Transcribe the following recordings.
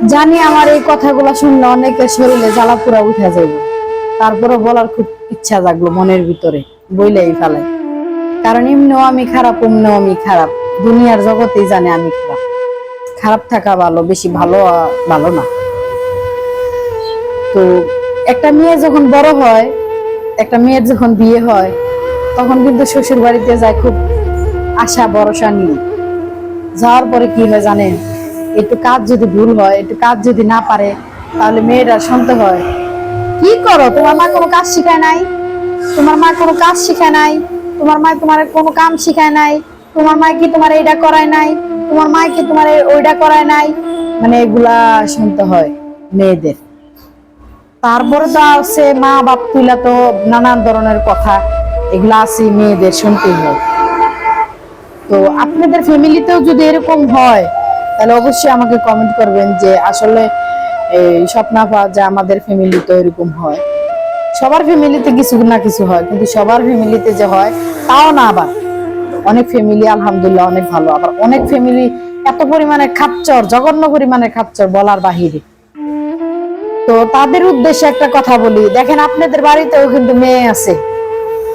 জানি আমার এই কথাগুলো শুনলে অনেকের শরীরে জ্বালা পোড়া উঠে যাবে, তারপরে বলার খুব ইচ্ছা জাগলো মনের ভিতরে, বইলেই ফেলাই। কারণ এমনিও আমি খারাপ, অমনিও আমি খারাপ, দুনিয়ার জগতেই জানে আমি খারাপ। খারাপ থাকা ভালো, বেশি ভালো ভালো না। তো একটা মেয়ে যখন বড় হয়, একটা মেয়ের যখন বিয়ে হয়, তখন কিন্তু শ্বশুর বাড়িতে যায় খুব আশা ভরসা নিয়ে। যাওয়ার পরে কি হয় জানেন, একটু কাজ যদি ভুল হয়, একটু কাজ যদি না পারে, তাহলে মেয়েরা শুনতে হয়, কি করো, তোমার মা কোনো কাজ শিখায় নাই, তোমার মা কোনো কাজ শিখায় নাই, তোমার মা তোমার কোনো কাম শিখায় নাই, তোমার মা কি তোমার এইটা করায় নাই, তোমার মা কি তোমার ওইটা করায় নাই। মানে এগুলা শুনতে হয় মেয়েদের। তারপরে তো আছে মা বাপ তুইলা তো নানান ধরনের কথা, এগুলা আছে মেয়েদের শুনতেই হয়। তো আপনাদের ফ্যামিলিতেও যদি এরকম হয়, তাহলে অবশ্যই আমাকে কমেন্ট করবেন যে আসলে এই স্বপ্না পাওয়া যে আমাদের ফ্যামিলিতে এরকম হয়। সবার ফ্যামিলিতে কিছু না কিছু হয়, কিন্তু সবার ফ্যামিলিতে যে হয় তাও না। আবার অনেক ফ্যামিলি আলহামদুলিল্লাহ অনেক ভালো, আবার অনেক ফ্যামিলি এত পরিমাণে খাচ্চর, জঘন্য পরিমাণে খাচ্চর, বলার বাহিরে। তো তাদের উদ্দেশ্যে একটা কথা বলি, দেখেন আপনাদের বাড়িতেও কিন্তু মেয়ে আছে,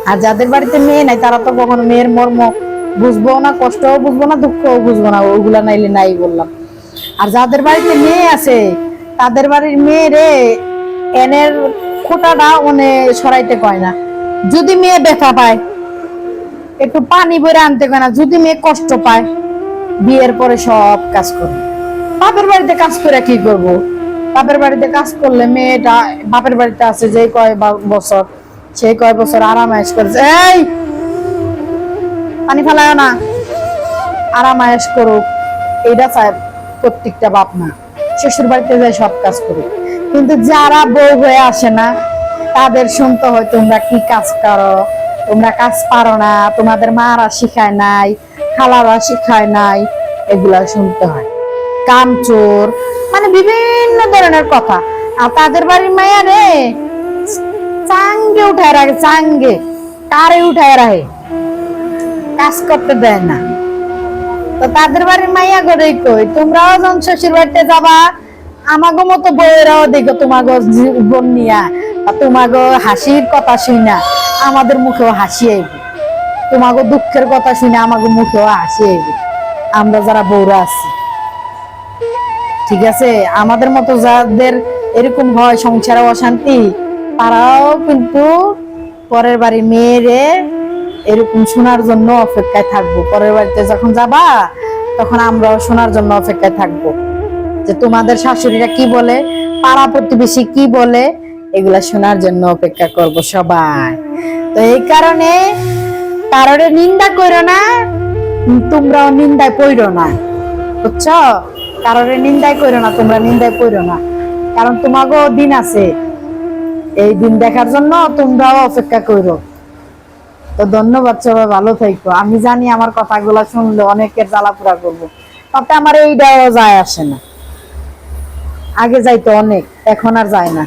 আর যাদের বাড়িতে মেয়ে নাই তারা তো কখনো মেয়ের মর্ম বুঝবো না, কষ্টও বুঝবো না, দুঃখও বুঝবো না, ওইগুলা নাইলে নাই বললাম। আর যাদের বাড়িতে মেয়ে আছে, তাদের বাড়ির মেয়েরে এনের খোটাটা ওনে সরাইতে কয় না। যদি মেয়ে ব্যথা পায়, একটু পানি বইরে আনতে কয় না। যদি মেয়ে কষ্ট পায়, বিয়ের পরে সব কাজ করে। বাপের বাড়িতে কাজ করে কি করব? বাপের বাড়িতে কাজ করলে মেয়েটা বাপের বাড়িতে আছে যে কয় বছর, সেই কয় বছর আরামায়েশ করছে, এই পানি ফেলায় না, আরামায়েশ করুক, এইটা চায় প্রত্যেকটা বাপ মা। শ্বশুর বাড়িতে যায় সব কাজ করুক, কিন্তু যারা বউ হয়ে আসে না, তাদের শুনতে হয় তোমরা কি কাজ করো, তোমরা কাজ পারো না, তোমাদের মারা শিখায় নাই, খালারা শিখায় নাই, এগুলা শুনতে হয়। কামচোর, মানে বিভিন্ন ধরনের কথা। আর তাদের বাড়ির মায়া রে চাঙ্গে উঠায় রাখে, চাঙ্গে কারে উঠায় রাখে, কাজ করতে দেয় না। তো তাদের বাড়ির মাইয়া গড়েই কই, তোমরাও যখন শ্বশুর বাড়িতে যাবা, আমাগো মতো বউয়েরাও দেখো তোমাগো জীবন নিয়া, তোমাগো হাসির কথা শুনা আমাদের মুখেও হাসি আইবে, তোমাগো দুঃখের কথা শুনে আমাগো মুখেও হাসি আইবে। আমরা যারা বউরা আছি, ঠিক আছে, আমাদের মতো যাদের এরকম হয় সংসারে অশান্তি, তারাও কিন্তু পরের বাড়ি মেয়েরে এরকম শোনার জন্য অপেক্ষায় থাকবো। পরের বাড়িতে যখন যাবা, তখন আমরাও শোনার জন্য অপেক্ষায় থাকবো যে তোমাদের শাশুড়িরা কি বলে, পাড়া প্রতিবেশী কি বলে, এগুলা শোনার জন্য অপেক্ষা করব সবাই। তো এই কারণে কারোর নিন্দা করো না, তোমরাও নিন্দায় পড়ো না, বুঝছো? কারোর নিন্দায় করো না, তোমরা নিন্দায় পড়ো না, কারণ তোমাকেও দিন আছে, এই দিন দেখার জন্য তোমরাও অপেক্ষা করো। তো ধন্যবাদ, সবাই ভালো থাকো। আমি জানি আমার কথাগুলো শুনলে অনেকের জ্বালাপোড়া করবো, তাতে আমার এইটাও যায় আসে না। আগে যাইতো অনেক, এখন আর যায় না।